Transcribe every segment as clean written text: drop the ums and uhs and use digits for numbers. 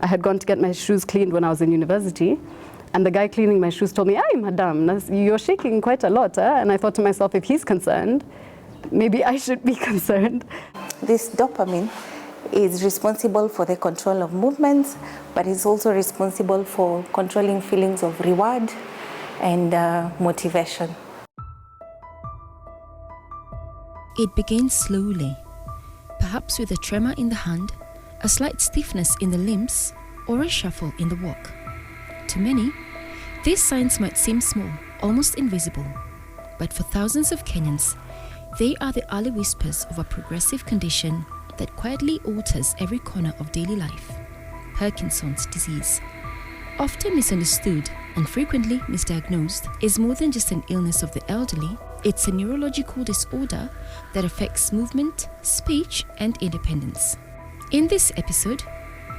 I had gone to get my shoes cleaned when I was in university. And the guy cleaning my shoes told me, "Hey, madam, you're shaking quite a lot." And I thought to myself, if he's concerned, maybe I should be concerned. This dopamine is responsible for the control of movements, but it's also responsible for controlling feelings of reward and motivation. It begins slowly, perhaps with a tremor in the hand, a slight stiffness in the limbs, or a shuffle in the walk. To many, these signs might seem small, almost invisible, but for thousands of Kenyans, they are the early whispers of a progressive condition that quietly alters every corner of daily life: Parkinson's disease. Often misunderstood and frequently misdiagnosed, is more than just an illness of the elderly. It's a neurological disorder that affects movement, speech, and independence. In this episode,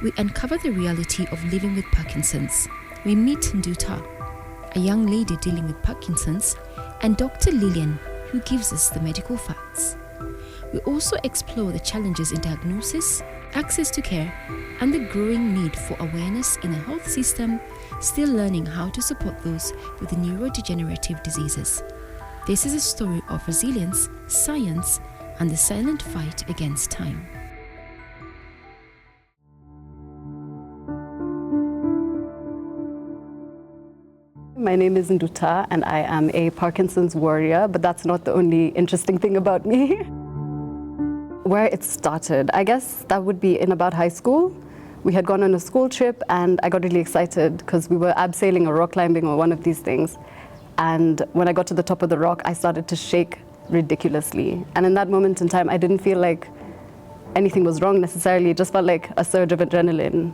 we uncover the reality of living with Parkinson's. We meet Nduta, a young lady dealing with Parkinson's, and Dr. Lillian, who gives us the medical facts. We also explore the challenges in diagnosis, access to care, and the growing need for awareness in a health system still learning how to support those with neurodegenerative diseases. This is a story of resilience, science, and the silent fight against time. My name is Nduta, and I am a Parkinson's warrior, but that's not the only interesting thing about me. Where it started, I guess that would be in about high school. We had gone on a school trip, and I got really excited because we were abseiling or rock climbing or one of these things. And when I got to the top of the rock, I started to shake ridiculously. And in that moment in time, I didn't feel like anything was wrong necessarily. It just felt like a surge of adrenaline.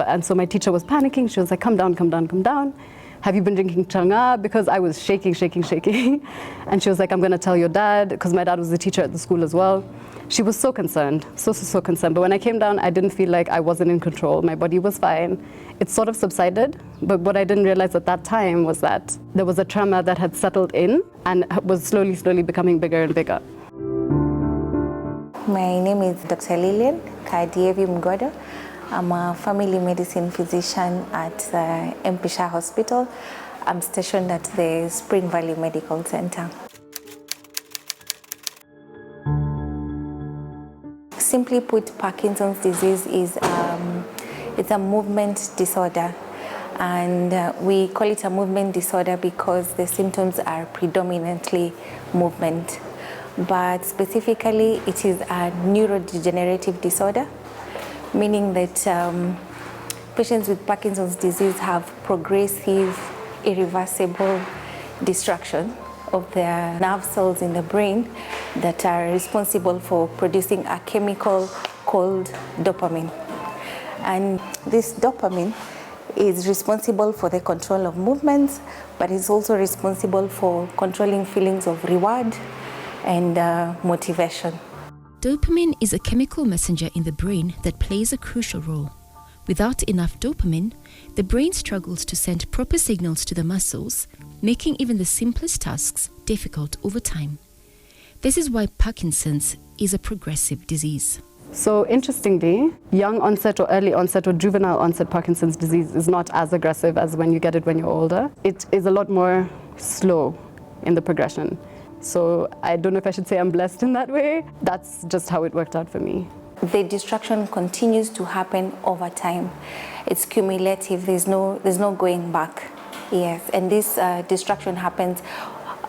And so my teacher was panicking. She was like, "Come down, come down, come down. Have you been drinking changa?" Because I was shaking. And she was like, "I'm going to tell your dad," because my dad was a teacher at the school as well. She was so concerned, so concerned. But when I came down, I didn't feel like I wasn't in control. My body was fine. It sort of subsided. But what I didn't realize at that time was that there was a trauma that had settled in and was slowly becoming bigger and bigger. My name is Dr. Lillian Kadievi Mgodo. I'm a family medicine physician at Mpisha Hospital. I'm stationed at the Spring Valley Medical Center. Simply put, Parkinson's disease is it's a movement disorder, and we call it a movement disorder because the symptoms are predominantly movement. But specifically, it is a neurodegenerative disorder, meaning that patients with Parkinson's disease have progressive, irreversible destruction of their nerve cells in the brain that are responsible for producing a chemical called dopamine. And this dopamine is responsible for the control of movements, but is also responsible for controlling feelings of reward and motivation. Dopamine is a chemical messenger in the brain that plays a crucial role. Without enough dopamine, the brain struggles to send proper signals to the muscles, making even the simplest tasks difficult over time. This is why Parkinson's is a progressive disease. So interestingly, young onset or early onset or juvenile onset Parkinson's disease is not as aggressive as when you get it when you're older. It is a lot more slow in the progression. So I don't know if I should say I'm blessed in that way. That's just how it worked out for me. The destruction continues to happen over time. It's cumulative, there's no going back. Yes, and this destruction happens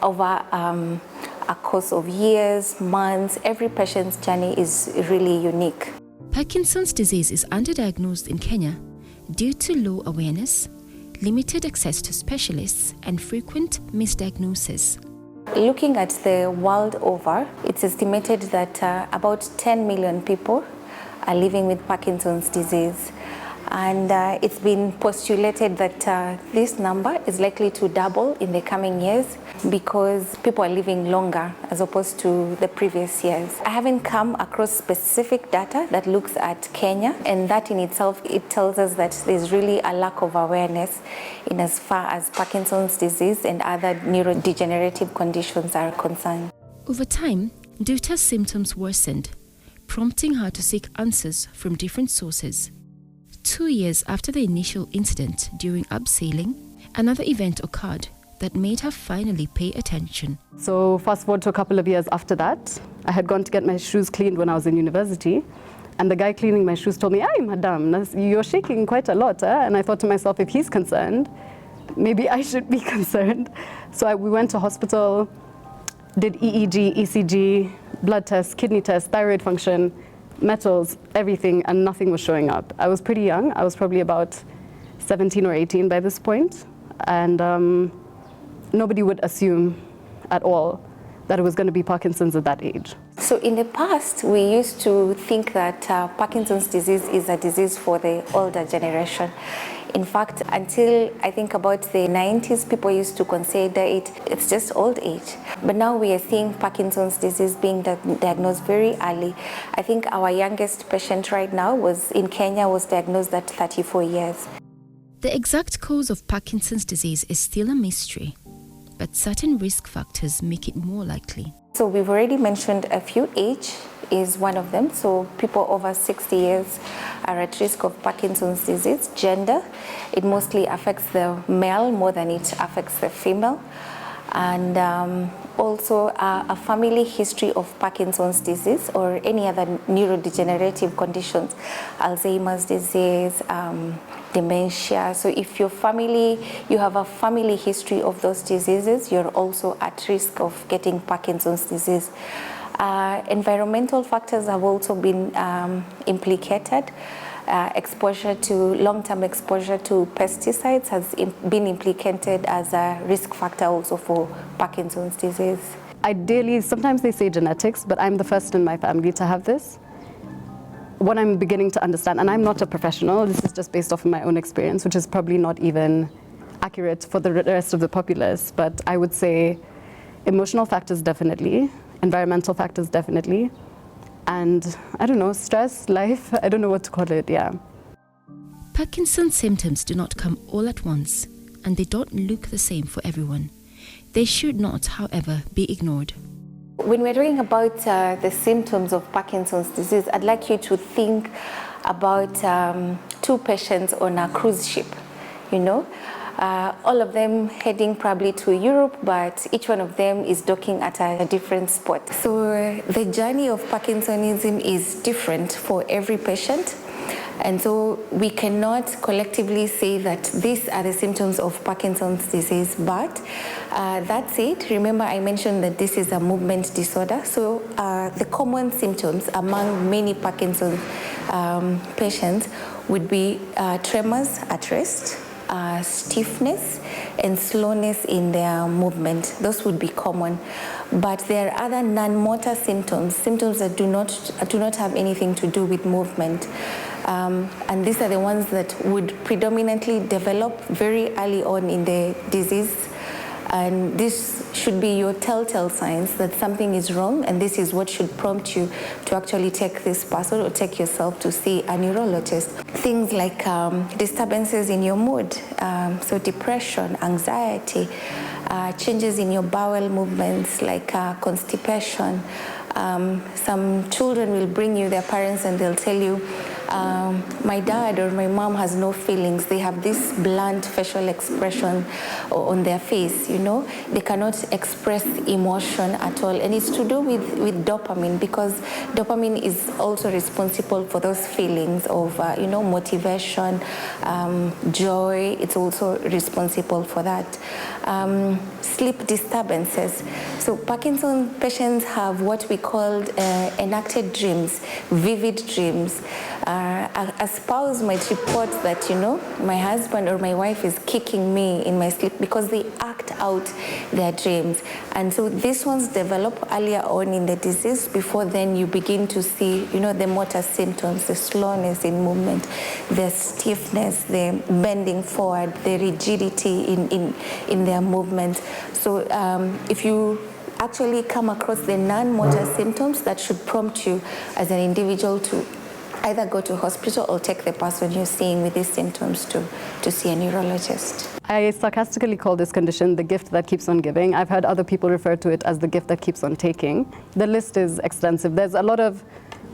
over a course of years, months. Every patient's journey is really unique. Parkinson's disease is underdiagnosed in Kenya due to low awareness, limited access to specialists, and frequent misdiagnosis. Looking at the world over, it's estimated that about 10 million people are living with Parkinson's disease. And it's been postulated that this number is likely to double in the coming years because people are living longer as opposed to the previous years. I haven't come across specific data that looks at Kenya, and that in itself, it tells us that there's really a lack of awareness in as far as Parkinson's disease and other neurodegenerative conditions are concerned. Over time, Duta's symptoms worsened, prompting her to seek answers from different sources. 2 years after the initial incident during abseiling, another event occurred that made her finally pay attention. So fast forward to a couple of years after that, I had gone to get my shoes cleaned when I was in university. And the guy cleaning my shoes told me, "Hey, madam, you're shaking quite a lot." And I thought to myself, if he's concerned, maybe I should be concerned. So we went to hospital, did EEG, ECG, blood tests, kidney tests, thyroid function, metals, everything, and nothing was showing up. I was pretty young. I was probably about 17 or 18 by this point. And nobody would assume at all that it was going to be Parkinson's at that age. So in the past, we used to think that Parkinson's disease is a disease for the older generation. In fact, until I think about the 90s, people used to consider it's just old age. But now we are seeing Parkinson's disease being diagnosed very early. I think our youngest patient right now in Kenya was diagnosed at 34 years. The exact cause of Parkinson's disease is still a mystery, but certain risk factors make it more likely. So we've already mentioned a few. Age is one of them. So people over 60 years are at risk of Parkinson's disease. Gender, it mostly affects the male more than it affects the female. And also a family history of Parkinson's disease or any other neurodegenerative conditions, Alzheimer's disease, dementia. So if you have a family history of those diseases, you're also at risk of getting Parkinson's disease. Environmental factors have also been implicated. Long-term exposure to pesticides has been implicated as a risk factor also for Parkinson's disease. Ideally, sometimes they say genetics, but I'm the first in my family to have this. What I'm beginning to understand, and I'm not a professional, this is just based off of my own experience, which is probably not even accurate for the rest of the populace, but I would say emotional factors definitely, environmental factors definitely, and I don't know, stress, life, I don't know what to call it, yeah. Parkinson's symptoms do not come all at once, and they don't look the same for everyone. They should not, however, be ignored. When we're talking about the symptoms of Parkinson's disease, I'd like you to think about two patients on a cruise ship, all of them heading probably to Europe, but each one of them is docking at a different spot. So the journey of Parkinsonism is different for every patient. And so we cannot collectively say that these are the symptoms of Parkinson's disease, but that's it. Remember, I mentioned that this is a movement disorder. So the common symptoms among many Parkinson's patients would be tremors at rest, stiffness, and slowness in their movement. Those would be common. But there are other non-motor symptoms that do not have anything to do with movement. And these are the ones that would predominantly develop very early on in the disease. And this should be your telltale signs that something is wrong, and this is what should prompt you to actually take this person or take yourself to see a neurologist. Things like disturbances in your mood, so depression, anxiety, changes in your bowel movements like constipation. Some children will bring you their parents and they'll tell you, my dad or my mom has no feelings. They have this blunt facial expression on their face, They cannot express emotion at all. And it's to do with dopamine, because dopamine is also responsible for those feelings of, motivation, joy. It's also responsible for that. Sleep disturbances. So Parkinson's patients have what we call enacted dreams, vivid dreams. A spouse might report that, my husband or my wife is kicking me in my sleep, because they act out their dreams. And so these ones develop earlier on in the disease. Before then, you begin to see, the motor symptoms, the slowness in movement, the stiffness, the bending forward, the rigidity in their movement. So if you actually come across the non-motor symptoms, that should prompt you as an individual to either go to hospital or take the person you're seeing with these symptoms to see a neurologist. I sarcastically call this condition the gift that keeps on giving. I've heard other people refer to it as the gift that keeps on taking. The list is extensive. There's a lot of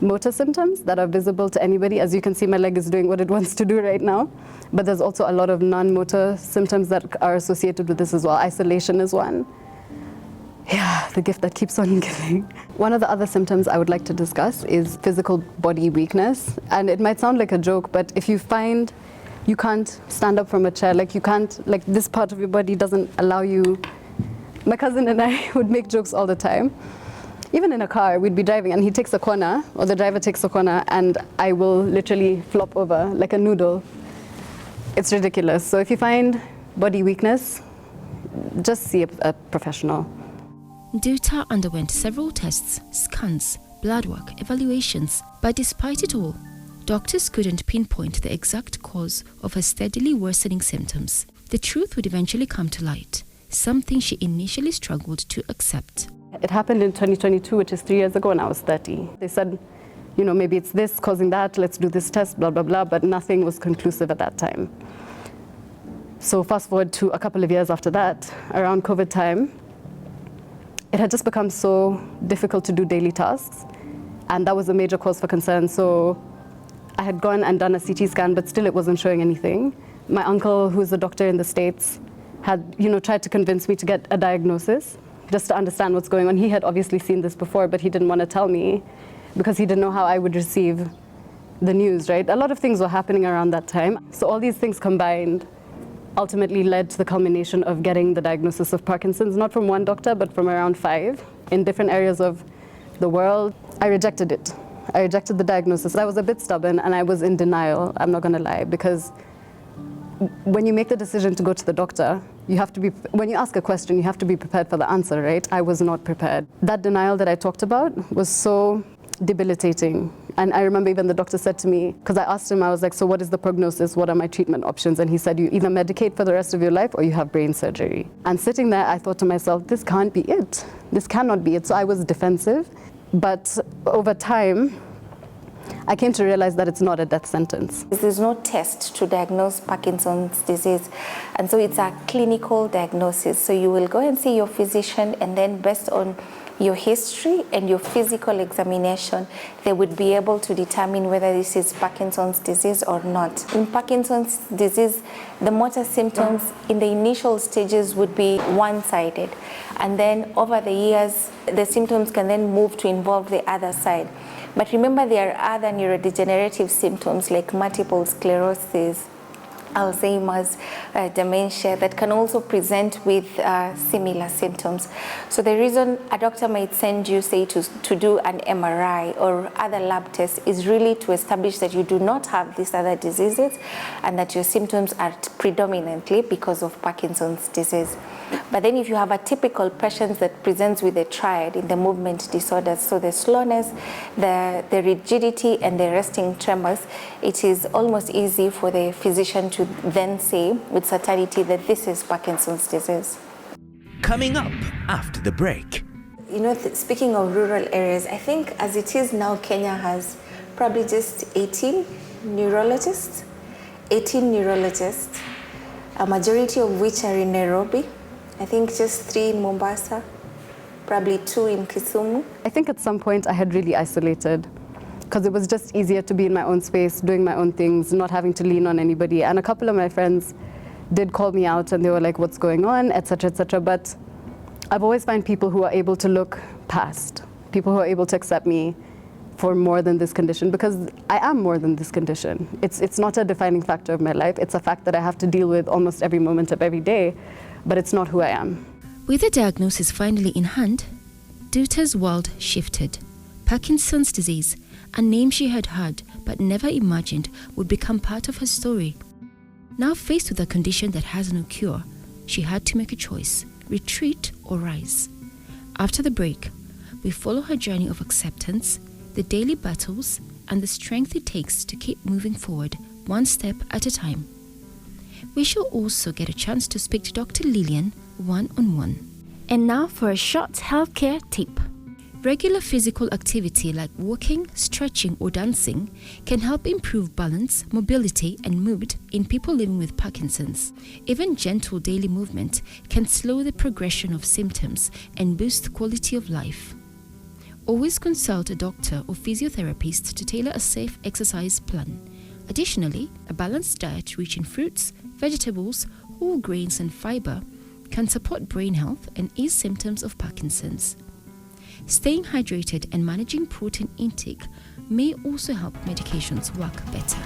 motor symptoms that are visible to anybody. As you can see, my leg is doing what it wants to do right now. But there's also a lot of non-motor symptoms that are associated with this as well. Isolation is one. Yeah, the gift that keeps on giving. One of the other symptoms I would like to discuss is physical body weakness. And it might sound like a joke, but if you find you can't stand up from a chair, like you can't, like this part of your body doesn't allow you. My cousin and I would make jokes all the time. Even in a car, we'd be driving and he takes a corner, or the driver takes a corner, and I will literally flop over like a noodle. It's ridiculous. So if you find body weakness, just see a professional. Duta underwent several tests, scans, blood work, evaluations, but despite it all, doctors couldn't pinpoint the exact cause of her steadily worsening symptoms. The truth would eventually come to light, something she initially struggled to accept. It happened in 2022, which is 3 years ago, and I was 30. They said, you know, maybe it's this causing that, let's do this test, blah, blah, blah, but nothing was conclusive at that time. So fast forward to a couple of years after that, around COVID time, it had just become so difficult to do daily tasks, and that was a major cause for concern. So I had gone and done a CT scan, but still it wasn't showing anything. My uncle, who's a doctor in the States, had, you know, tried to convince me to get a diagnosis just to understand what's going on. He had obviously seen this before, but he didn't want to tell me because he didn't know how I would receive the news, right? A lot of things were happening around that time. So all these things combined ultimately led to the culmination of getting the diagnosis of Parkinson's, not from one doctor, but from around 5 in different areas of the world. I rejected it. I rejected the diagnosis. I was a bit stubborn and I was in denial, I'm not gonna lie, because when you make the decision to go to the doctor, you have to be, when you ask a question, you have to be prepared for the answer, right? I was not prepared. That denial that I talked about was so debilitating. And I remember even the doctor said to me, because I asked him, I was like, so what is the prognosis? What are my treatment options? And he said, you either medicate for the rest of your life or you have brain surgery. And sitting there, I thought to myself, this can't be it. This cannot be it. So I was defensive. But over time, I came to realize that it's not a death sentence. There's no test to diagnose Parkinson's disease, and so it's a clinical diagnosis. So you will go and see your physician, and then based on your history and your physical examination, they would be able to determine whether this is Parkinson's disease or not. In Parkinson's disease, the motor symptoms in the initial stages would be one-sided, and then over the years, the symptoms can then move to involve the other side. But remember, there are other neurodegenerative symptoms like multiple sclerosis, Alzheimer's, dementia that can also present with similar symptoms. So the reason a doctor might send you, say, to do an MRI or other lab tests is really to establish that you do not have these other diseases and that your symptoms are predominantly because of Parkinson's disease. But then if you have a typical patient that presents with a triad in the movement disorders, so the slowness, the rigidity, and the resting tremors, it is almost easy for the physician to then say with certainty that this is Parkinson's disease. Coming up after the break. You know, speaking of rural areas, I think as it is now, Kenya has probably just 18 neurologists, a majority of which are in Nairobi. I think just 3 in Mombasa, probably 2 in Kisumu. I think at some point I had really isolated because it was just easier to be in my own space, doing my own things, not having to lean on anybody. And a couple of my friends did call me out and they were like, what's going on, etc., etc. But I've always found people who are able to look past, people who are able to accept me for more than this condition, because I am more than this condition. It's not a defining factor of my life. It's a fact that I have to deal with almost every moment of every day, but it's not who I am. With the diagnosis finally in hand, Duta's world shifted. Parkinson's disease, a name she had heard but never imagined would become part of her story. Now faced with a condition that has no cure, she had to make a choice, retreat or rise. After the break, we follow her journey of acceptance, the daily battles, and the strength it takes to keep moving forward one step at a time. We shall also get a chance to speak to Dr. Lillian one-on-one. And now for a short healthcare tip. Regular physical activity like walking, stretching, or dancing can help improve balance, mobility, and mood in people living with Parkinson's. Even gentle daily movement can slow the progression of symptoms and boost quality of life. Always consult a doctor or physiotherapist to tailor a safe exercise plan. Additionally, a balanced diet rich in fruits, vegetables, whole grains and fiber can support brain health and ease symptoms of Parkinson's. Staying hydrated and managing protein intake may also help medications work better.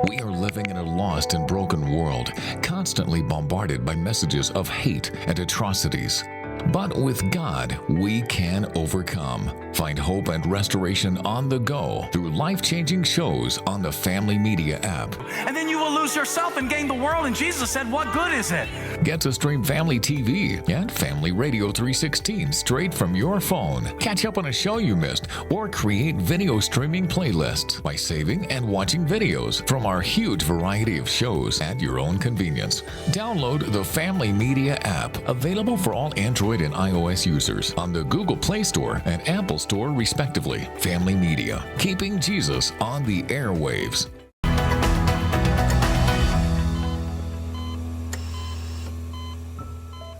We are living in a lost and broken world, constantly bombarded by messages of hate and atrocities. But with God, we can overcome. Find hope and restoration on the go through life-changing shows on the Family Media app. And then you will lose yourself and gain the world. And Jesus said, what good is it? Get to stream Family TV and Family Radio 316 straight from your phone. Catch up on a show you missed or create video streaming playlists by saving and watching videos from our huge variety of shows at your own convenience. Download the Family Media app, available for all Android and iOS users on the Google Play Store and Apple Store respectively. Family Media, keeping Jesus on the airwaves.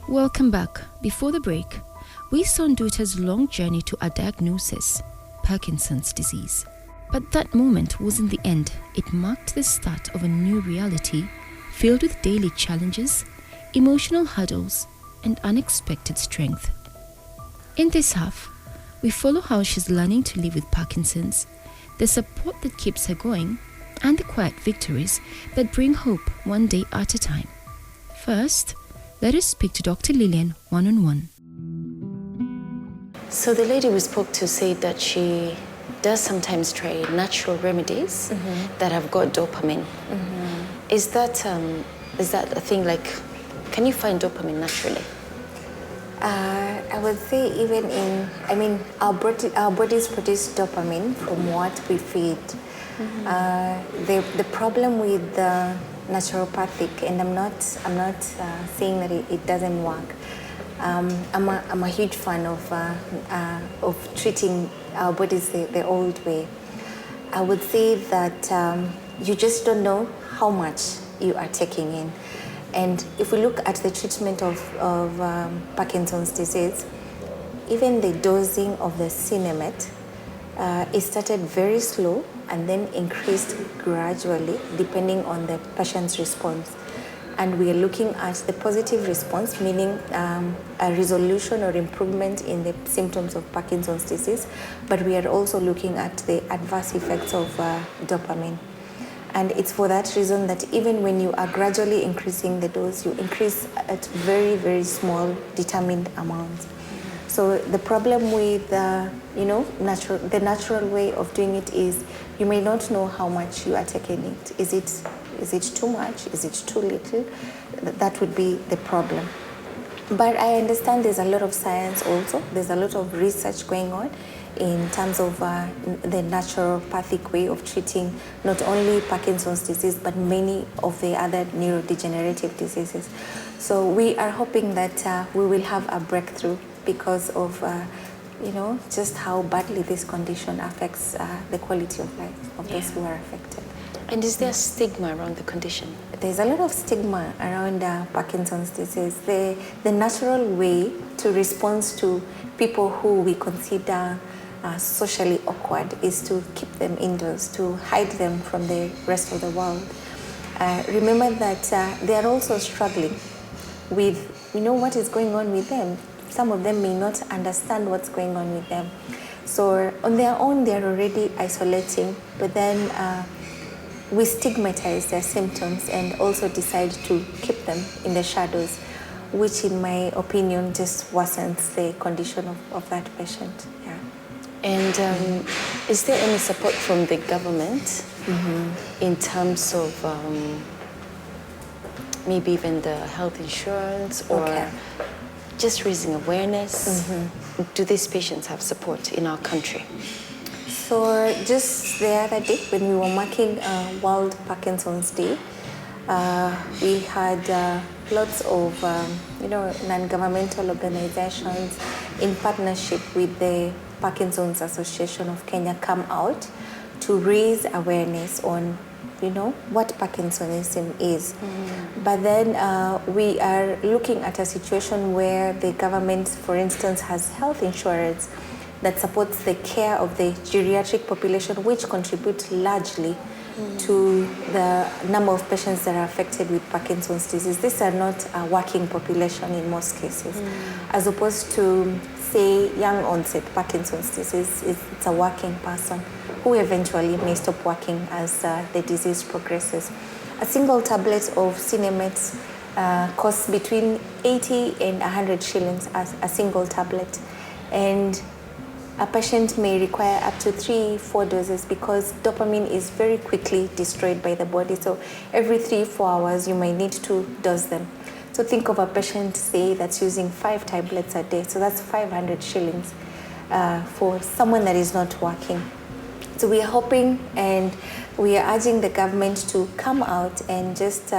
Welcome back. Before the break, we saw Nduta's long journey to a diagnosis, Parkinson's disease. But that moment wasn't the end. It marked the start of a new reality filled with daily challenges, emotional hurdles, and unexpected strength. In this half, we follow how she's learning to live with Parkinson's, the support that keeps her going, and the quiet victories that bring hope one day at a time. First, let us speak to Dr. Lillian one-on-one. So the lady we spoke to said that she does sometimes try natural remedies that have got dopamine. Is that a thing, like, can you find dopamine naturally? I would say our bodies produce dopamine from what we feed. The problem with the naturopathic, and I'm not saying that it doesn't work. I'm a huge fan of treating our bodies the old way. I would say that you just don't know how much you are taking in. And if we look at the treatment of Parkinson's disease, even the dosing of the Cinemet, it started very slow and then increased gradually depending on the patient's response. And we are looking at the positive response, meaning a resolution or improvement in the symptoms of Parkinson's disease, but we are also looking at the adverse effects of dopamine. And it's for that reason that even when you are gradually increasing the dose, you increase at very, very small determined amounts. So the problem with the natural way of doing it is you may not know how much you are taking it. Is it too much? Is it too little? That would be the problem. But I understand there's a lot of science also. There's a lot of research going on in terms of the naturopathic way of treating not only Parkinson's disease, but many of the other neurodegenerative diseases. So we are hoping that we will have a breakthrough because of just how badly this condition affects the quality of life of those who are affected. And is there stigma around the condition? There's a lot of stigma around Parkinson's disease. The natural way to respond to people who we consider socially awkward is to keep them indoors, to hide them from the rest of the world. Remember that they are also struggling with what is going on with them. Some of them may not understand what's going on with them. So on their own, they're already isolating, but then we stigmatize their symptoms and also decide to keep them in the shadows, which in my opinion just worsens the condition of that patient. Yeah. And is there any support from the government in terms of maybe even the health insurance or just raising awareness? Do these patients have support in our country? So just the other day when we were marking World Parkinson's Day, we had lots of non-governmental organizations in partnership with the Parkinson's Association of Kenya come out to raise awareness on what Parkinsonism is. But then we are looking at a situation where the government, for instance, has health insurance that supports the care of the geriatric population, which contributes largely to the number of patients that are affected with Parkinson's disease. These are not a working population in most cases, as opposed to, say, young onset Parkinson's disease. It's a working person who eventually may stop working as the disease progresses. A single tablet of Cinemate costs between 80 and 100 shillings as a single tablet. And a patient may require up to 3-4 doses because dopamine is very quickly destroyed by the body. So every 3-4 hours, you may need to dose them. So think of a patient, say, that's using 5 tablets a day. So that's 500 shillings for someone that is not working. So we are hoping and we are urging the government to come out and just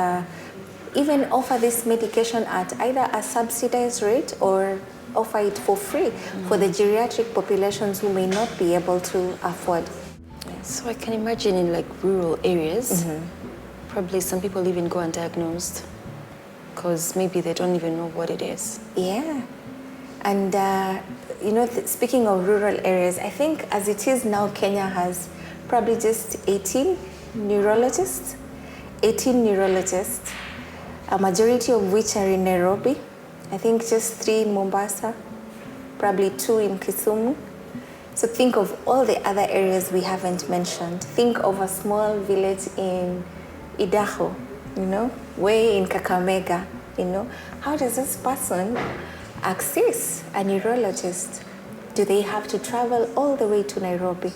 even offer this medication at either a subsidized rate or offer it for free for the geriatric populations who may not be able to afford. So I can imagine in like rural areas, probably some people even go undiagnosed because maybe they don't even know what it is. Yeah. And, speaking of rural areas, I think as it is now, Kenya has probably just 18 neurologists, a majority of which are in Nairobi. I think just 3 in Mombasa, probably 2 in Kisumu. So think of all the other areas we haven't mentioned. Think of a small village in Idaho, way in Kakamega, How does this person access a neurologist? Do they have to travel all the way to Nairobi?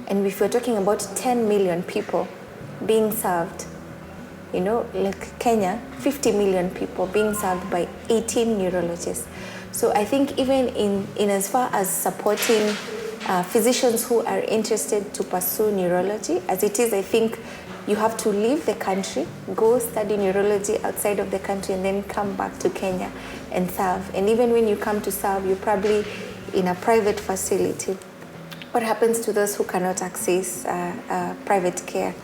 And if we're talking about 10 million people being served, like Kenya, 50 million people being served by 18 neurologists. So I think even in as far as supporting physicians who are interested to pursue neurology, as it is, I think you have to leave the country, go study neurology outside of the country, and then come back to Kenya and serve. And even when you come to serve, you're probably in a private facility. What happens to those who cannot access private care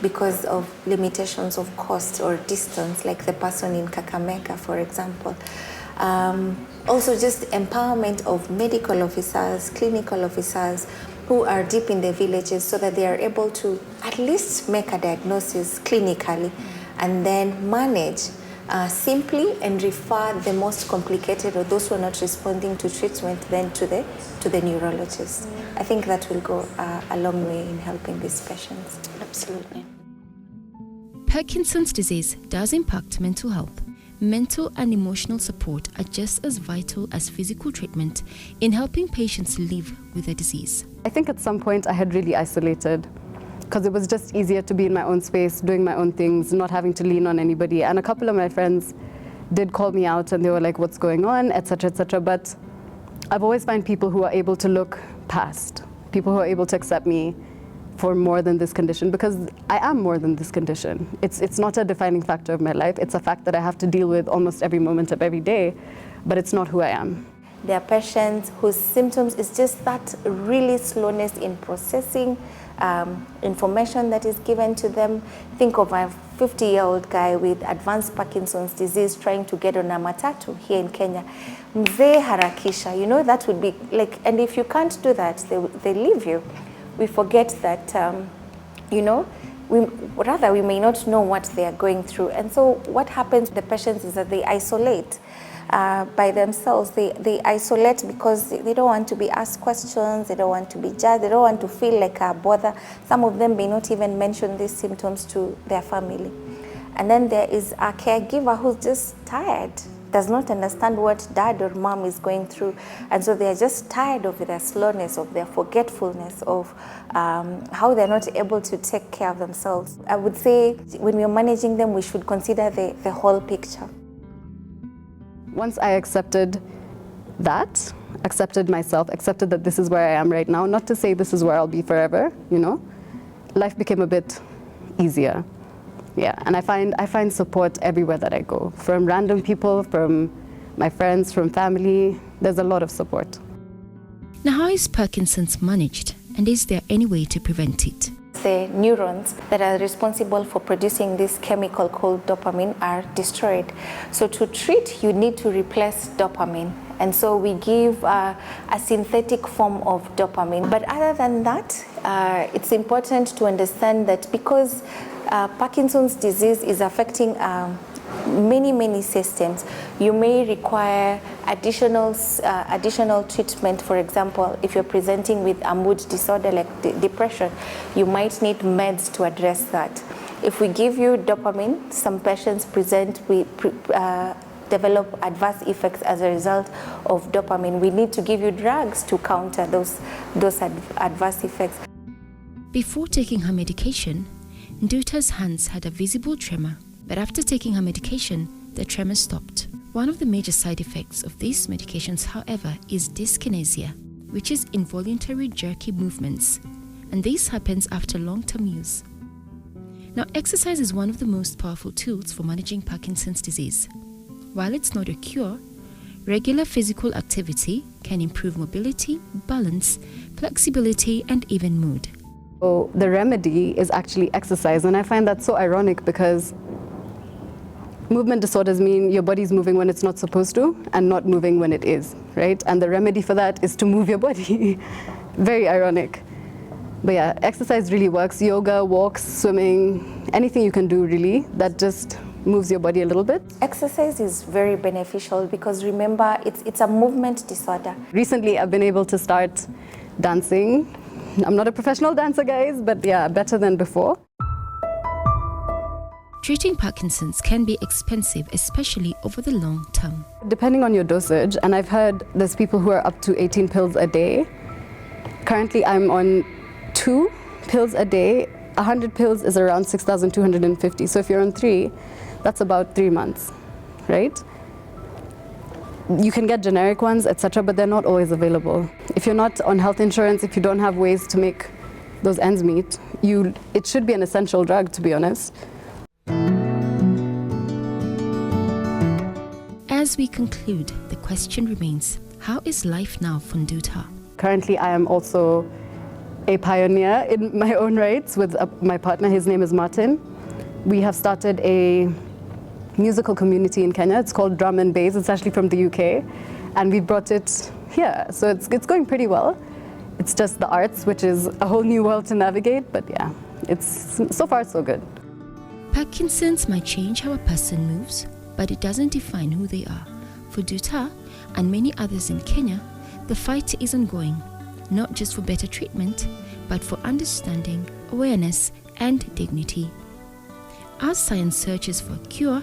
because of limitations of cost or distance, like the person in Kakamega, for example? Also just empowerment of medical officers, clinical officers who are deep in the villages so that they are able to at least make a diagnosis clinically and then manage simply and refer the most complicated or those who are not responding to treatment then to the neurologist. I think that will go a long way in helping these patients. Absolutely. Parkinson's disease does impact mental health. Mental and emotional support are just as vital as physical treatment in helping patients live with the disease. I think at some point I had really isolated because it was just easier to be in my own space, doing my own things, not having to lean on anybody. And a couple of my friends did call me out and they were like, what's going on, etc., etc. But I've always found people who are able to look past, people who are able to accept me for more than this condition, because I am more than this condition. It's not a defining factor of my life. It's a fact that I have to deal with almost every moment of every day, but it's not who I am. There are patients whose symptoms is just that really slowness in processing information that is given to them. Think of a 50-year-old guy with advanced Parkinson's disease trying to get on a matatu here in Kenya. Mzee harakisha, that would be like, and if you can't do that, they leave you. We forget that, we may not know what they are going through. And so what happens to the patients is that they isolate by themselves. They isolate because they don't want to be asked questions, they don't want to be judged, they don't want to feel like a bother. Some of them may not even mention these symptoms to their family. And then there is a caregiver who's just tired, does not understand what dad or mom is going through. And so they're just tired of their slowness, of their forgetfulness, of how they're not able to take care of themselves. I would say when we're managing them, we should consider the whole picture. Once I accepted that, accepted myself, accepted that this is where I am right now, not to say this is where I'll be forever, life became a bit easier. Yeah, and I find support everywhere that I go, from random people, from my friends, from family. There's a lot of support. Now, how is Parkinson's managed, and is there any way to prevent it? The neurons that are responsible for producing this chemical called dopamine are destroyed. So to treat, you need to replace dopamine. And so we give a synthetic form of dopamine. But other than that, it's important to understand that because Parkinson's disease is affecting many systems, you may require additional treatment. For example, if you're presenting with a mood disorder like depression, you might need meds to address that. If we give you dopamine, some patients develop adverse effects as a result of dopamine. We need to give you drugs to counter those adverse effects. Before taking her medication, Nduta's hands had a visible tremor, but after taking her medication, the tremor stopped. One of the major side effects of these medications, however, is dyskinesia, which is involuntary jerky movements, and this happens after long-term use. Now, exercise is one of the most powerful tools for managing Parkinson's disease. While it's not a cure, regular physical activity can improve mobility, balance, flexibility, and even mood. So the remedy is actually exercise, and I find that so ironic because movement disorders mean your body's moving when it's not supposed to and not moving when it is, right? And the remedy for that is to move your body. Very ironic. But yeah, exercise really works. Yoga, walks, swimming, anything you can do really that just moves your body a little bit. Exercise is very beneficial because remember, it's a movement disorder. Recently, I've been able to start dancing. I'm not a professional dancer, guys, but yeah, better than before. Treating Parkinson's can be expensive, especially over the long term. Depending on your dosage, and I've heard there's people who are up to 18 pills a day. Currently, I'm on 2 pills a day. 100 pills is around 6,250. So if you're on 3, that's about 3 months, right? You can get generic ones, etc., but they're not always available. If you're not on health insurance, if you don't have ways to make those ends meet, it should be an essential drug, to be honest. As we conclude, the question remains, how is life now for Nduta? Currently, I am also a pioneer in my own rights with my partner. His name is Martin. We have started a musical community in Kenya. It's called Drum and Bass. It's actually from the UK, and we brought it here. So it's going pretty well. It's just the arts, which is a whole new world to navigate, but yeah, it's so far so good. Parkinson's might change how a person moves, but it doesn't define who they are. For Nduta and many others in Kenya, the fight is ongoing, not just for better treatment, but for understanding, awareness, and dignity. As science searches for a cure,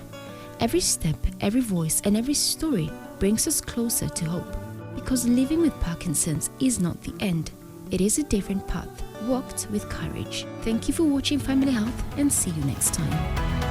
every step, every voice, and every story brings us closer to hope. Because living with Parkinson's is not the end. It is a different path, walked with courage. Thank you for watching Family Health, and see you next time.